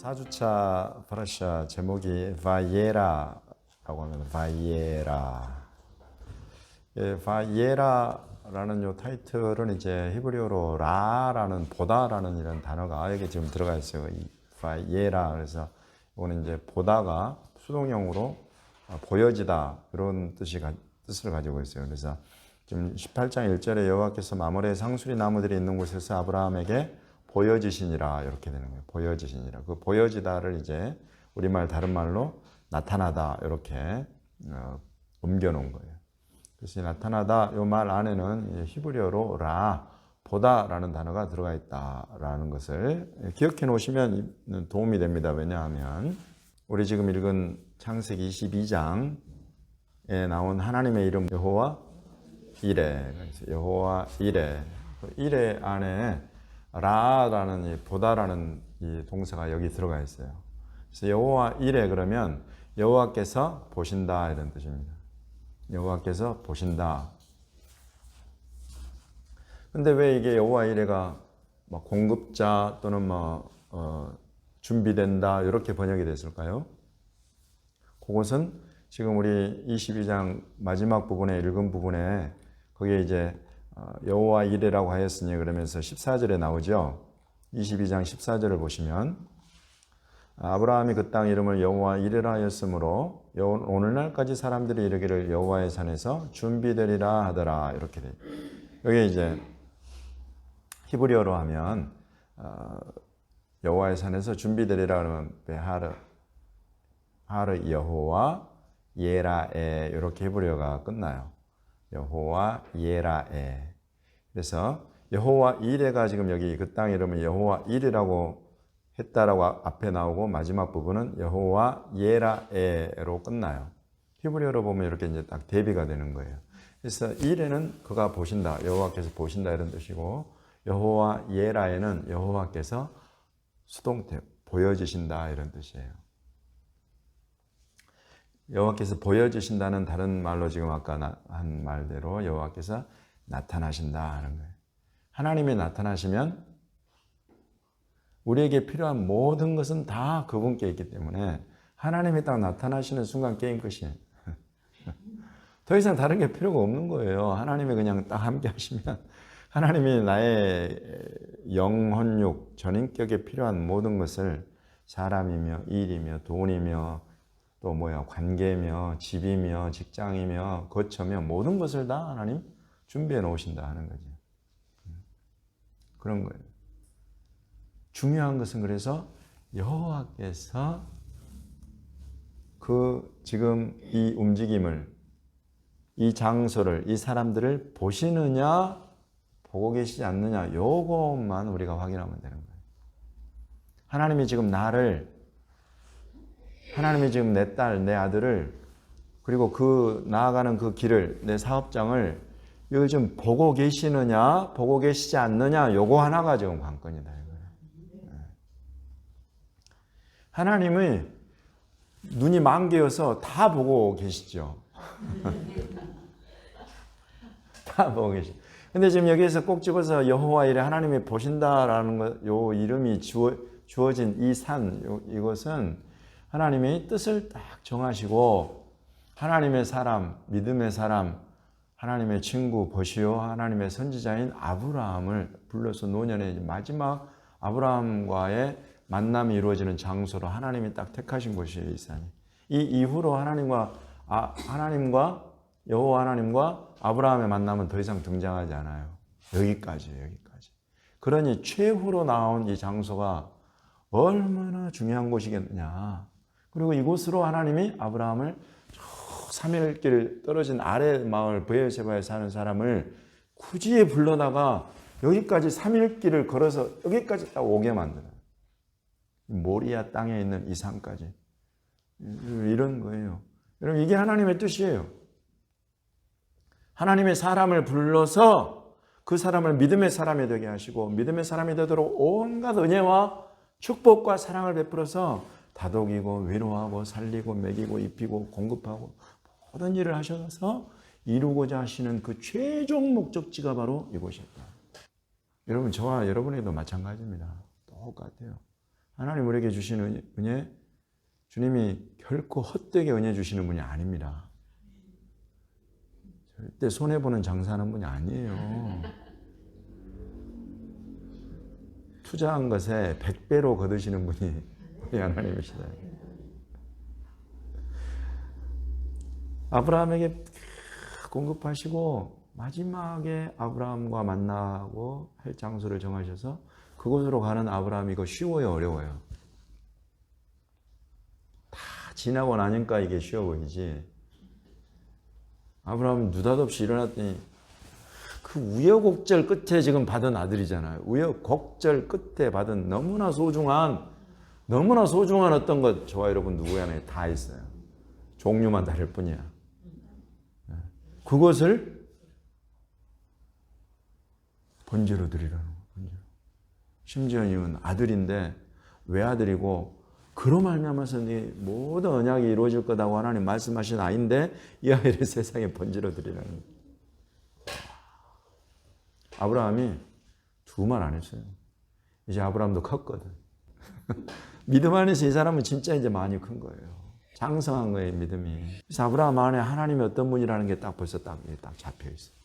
4주차 파라샤 제목이 바이에라라고 하면 바이에라. 바이에라라는 요 타이틀은 이제 히브리어로 라라는 보다라는 이런 단어가 여기 지금 들어가 있어요. 이 바이에라. 그래서 이거는 이제 보다가 수동형으로 보여지다 이런 뜻을 가지고 있어요. 그래서 지금 18장 1절에 여호와께서 마므레 상수리 나무들이 있는 곳에서 아브라함에게 보여지시니라 이렇게 되는 거예요. 보여지시니라. 그 보여지다를 이제 우리말 다른 말로 나타나다 이렇게 옮겨놓은 거예요. 그래서 나타나다 이 말 안에는 히브리어로 라 보다라는 단어가 들어가 있다라는 것을 기억해 놓으시면 도움이 됩니다. 왜냐하면 우리 지금 읽은 창세기 22장에 나온 하나님의 이름 여호와 이레, 여호와 이레, 이레 안에 라라는 이 보다라는 이 동사가 여기 들어가 있어요. 그래서 여호와 이레 그러면 여호와께서 보신다 이런 뜻입니다. 여호와께서 보신다. 근데 왜 이게 여호와 이레가 뭐 공급자 또는 준비된다 이렇게 번역이 됐을까요? 그것은 지금 우리 22장 마지막 부분에 읽은 부분에 거기에 이제 여호와 이레라고 하였으니 그러면서 14절에 나오죠. 22장 14절을 보시면 아브라함이 그 땅 이름을 여호와 이레라 하였으므로 오늘날까지 사람들이 이르기를 여호와의 산에서 준비되리라 하더라 이렇게 돼요. 여기 이제 히브리어로 하면 여호와의 산에서 준비되리라 하면 하르 여호와 예라에 이렇게 히브리어가 끝나요. 여호와 예라에. 그래서 여호와 이레가 지금 여기 그 땅 이름은 여호와 이레라고 했다라고 앞에 나오고 마지막 부분은 여호와 예라에로 끝나요. 히브리어로 보면 이렇게 이제 딱 대비가 되는 거예요. 그래서 이레는 그가 보신다, 여호와께서 보신다 이런 뜻이고 여호와 예라에는 여호와께서 수동태 보여주신다 이런 뜻이에요. 여호와께서 보여주신다는 다른 말로 지금 아까 한 말대로 여호와께서 나타나신다 하는 거예요. 하나님이 나타나시면 우리에게 필요한 모든 것은 다 그분께 있기 때문에 하나님이 딱 나타나시는 순간 게임 끝이에요. 더 이상 다른 게 필요가 없는 거예요. 하나님이 그냥 딱 함께 하시면 하나님이 나의 영혼육, 전인격에 필요한 모든 것을 사람이며 일이며 돈이며 또 관계며 집이며 직장이며 거처며 모든 것을 다 하나님 준비해 놓으신다 하는 거죠. 그런 거예요. 중요한 것은 그래서 여호와께서 지금 이 움직임을, 이 장소를, 이 사람들을 보시느냐, 보고 계시지 않느냐, 요것만 우리가 확인하면 되는 거예요. 하나님이 지금 하나님이 지금 내 딸, 내 아들을, 그리고 나아가는 그 길을, 내 사업장을, 이걸 좀 보고 계시느냐, 보고 계시지 않느냐, 요거 하나가 지금 관건이다. 하나님의 눈이 만개여서 다 보고 계시죠. 다 보고 계시죠. 근데 지금 여기에서 꼭 집어서 여호와 이레 하나님이 보신다라는 것, 요 이름이 주어진 이 산, 이것은 하나님이 뜻을 딱 정하시고 하나님의 사람, 믿음의 사람, 하나님의 친구 보시오 하나님의 선지자인 아브라함을 불러서 노년의 마지막 아브라함과의 만남이 이루어지는 장소로 하나님이 딱 택하신 곳이에요. 이 산이. 이 이후로 하나님과 여호와 하나님과 아브라함의 만남은 더 이상 등장하지 않아요. 여기까지예요. 여기까지. 그러니 최후로 나온 이 장소가 얼마나 중요한 곳이겠느냐. 그리고 이곳으로 하나님이 아브라함을 3일길 떨어진 아래 마을 브에르세바에 사는 사람을 굳이 불러다가 여기까지 3일길을 걸어서 여기까지 딱 오게 만들어요. 모리아 땅에 있는 이 산까지. 이런 거예요. 여러분 이게 하나님의 뜻이에요. 하나님의 사람을 불러서 그 사람을 믿음의 사람이 되게 하시고 믿음의 사람이 되도록 온갖 은혜와 축복과 사랑을 베풀어서 다독이고 위로하고 살리고 먹이고 입히고 공급하고 모든 일을 하셔서 이루고자 하시는 그 최종 목적지가 바로 이곳이었다. 여러분 저와 여러분에게도 마찬가지입니다. 똑같아요. 하나님 우리에게 주시는 은혜, 주님이 결코 헛되게 은혜 주시는 분이 아닙니다. 절대 손해보는 장사하는 분이 아니에요. 투자한 것에 100배로 거두시는 분이 우리 하나님이시다. 아브라함에게 공급하시고 마지막에 아브라함과 만나고 할 장소를 정하셔서 그곳으로 가는 아브라함이 이거 쉬워요, 어려워요? 다 지나고 나니까 이게 쉬워 보이지. 아브라함은 느닷없이 일어났더니 그 우여곡절 끝에 지금 받은 아들이잖아요. 우여곡절 끝에 받은 너무나 소중한 어떤 것, 저와 여러분 누구 안에 다 있어요. 종류만 다를 뿐이야. 그것을 번제로 드리라는 거예요. 심지어 이는 아들인데 왜 아들이고 그로 말미암아서 네 모든 언약이 이루어질 거다고 하나님 말씀하신 아이인데 이 아이를 세상에 번제로 드리라는 거예요. 아브라함이 두 말 안 했어요. 이제 아브라함도 컸거든. 믿음 안에서 이 사람은 진짜 이제 많이 큰 거예요. 장성한 거예요, 믿음이. 그래서 아브라함 안에 하나님이 어떤 분이라는 게 딱 벌써 딱 잡혀 있어요.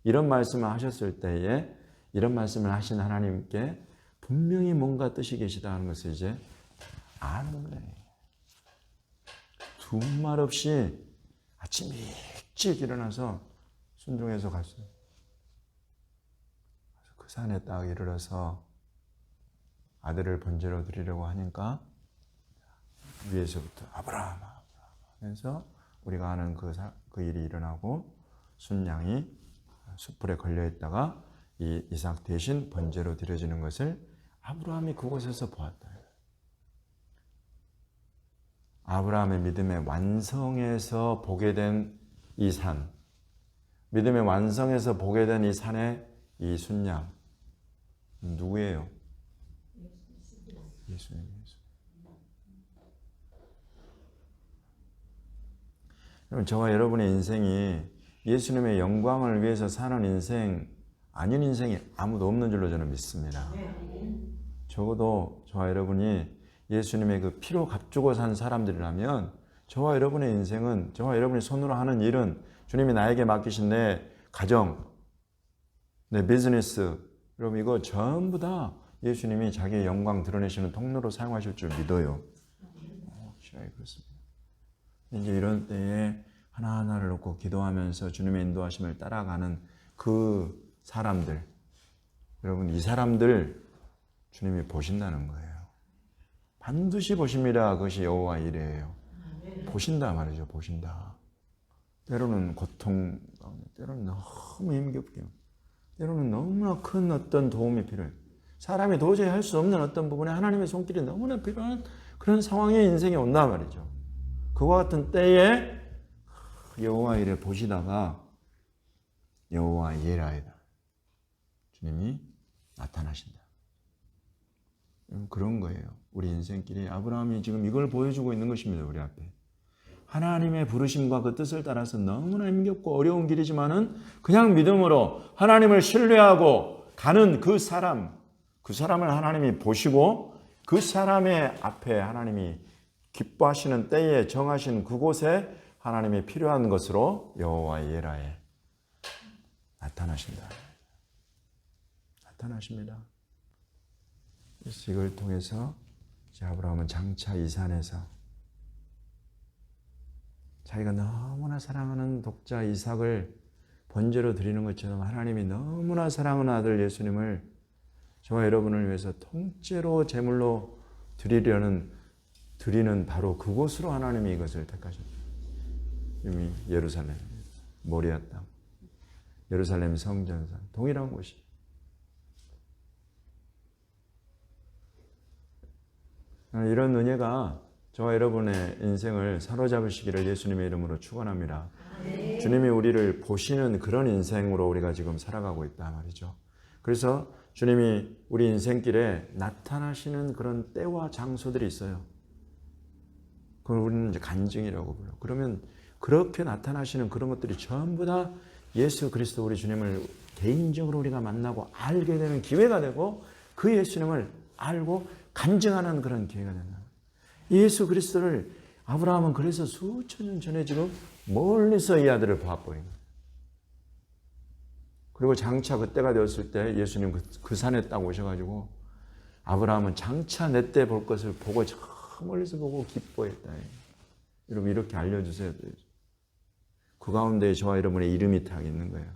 이런 말씀을 하셨을 때에 이런 말씀을 하신 하나님께 분명히 뭔가 뜻이 계시다 하는 것을 이제 아는 거예요. 두말 없이 아침 일찍 일어나서 순종해서 갔어요. 그 산에 딱 이르러서 아들을 번제로 드리려고 하니까 위에서부터 아브라함 하면서 우리가 아는 그 일이 일어나고 순양이 숯불에 걸려있다가 이 이삭 대신 번제로 드려지는 것을 아브라함이 그곳에서 보았다. 아브라함의 믿음의 완성에서 보게 된 이 산, 믿음의 완성에서 보게 된 이 산의 이 순양, 누구예요? 예수님. 저와 여러분의 인생이 예수님의 영광을 위해서 사는 인생, 아닌 인생이 아무도 없는 줄로 저는 믿습니다. 적어도 저와 여러분이 예수님의 그 피로 값주고 산 사람들이라면 저와 여러분의 인생은, 저와 여러분이 손으로 하는 일은 주님이 나에게 맡기신 내 가정, 내 비즈니스, 여러분 이거 전부 다 예수님이 자기의 영광 드러내시는 통로로 사용하실 줄 믿어요. 그렇습니다. 이제 이런 때에 하나하나를 놓고 기도하면서 주님의 인도하심을 따라가는 그 사람들, 여러분 이 사람들 주님이 보신다는 거예요. 반드시 보십니다. 그것이 여호와 이레예요. 보신다 말이죠. 보신다. 때로는 고통, 때로는 너무 힘겹게, 때로는 너무나 큰 어떤 도움이 필요해요. 사람이 도저히 할 수 없는 어떤 부분에 하나님의 손길이 너무나 필요한 그런 상황에 인생이 온단 말이죠. 그와 같은 때에 여호와 이레 보시다가 여호와 이레이다. 주님이 나타나신다. 그런 거예요. 우리 인생길이 아브라함이 지금 이걸 보여주고 있는 것입니다. 우리 앞에. 하나님의 부르심과 그 뜻을 따라서 너무나 힘겹고 어려운 길이지만은 그냥 믿음으로 하나님을 신뢰하고 가는 그 사람을 하나님이 보시고 그 사람의 앞에 하나님이 기뻐하시는 때에 정하신 그곳에 하나님이 필요한 것으로 여호와 이레에 나타나신다. 나타나십니다. 그래서 이걸 통해서 아브라함은 장차 이 산에서 자기가 너무나 사랑하는 독자 이삭을 번제로 드리는 것처럼 하나님이 너무나 사랑하는 아들 예수님을 저와 여러분을 위해서 통째로 제물로 드리는 바로 그곳으로 하나님이 이것을 택하셨다. 이미 예루살렘, 모리아 땅, 예루살렘 성전산, 동일한 곳이. 이런 은혜가 저와 여러분의 인생을 사로잡으시기를 예수님의 이름으로 축원합니다. 주님이 우리를 보시는 그런 인생으로 우리가 지금 살아가고 있다 말이죠. 그래서 주님이 우리 인생길에 나타나시는 그런 때와 장소들이 있어요. 그걸 우리는 이제 간증이라고 불러요. 그러면 그렇게 나타나시는 그런 것들이 전부 다 예수 그리스도 우리 주님을 개인적으로 우리가 만나고 알게 되는 기회가 되고 그 예수님을 알고 간증하는 그런 기회가 된다. 예수 그리스도를 아브라함은 그래서 수천 년 전에 지금 멀리서 이 아들을 봐버린 거예요. 그리고 장차 그때가 되었을 때 예수님 그 산에 딱 오셔가지고 아브라함은 장차 내 때 볼 것을 보고 저 멀리서 보고 기뻐했다. 여러분 이렇게 알려주세요. 그 가운데 저와 여러분의 이름이 딱 있는 거예요.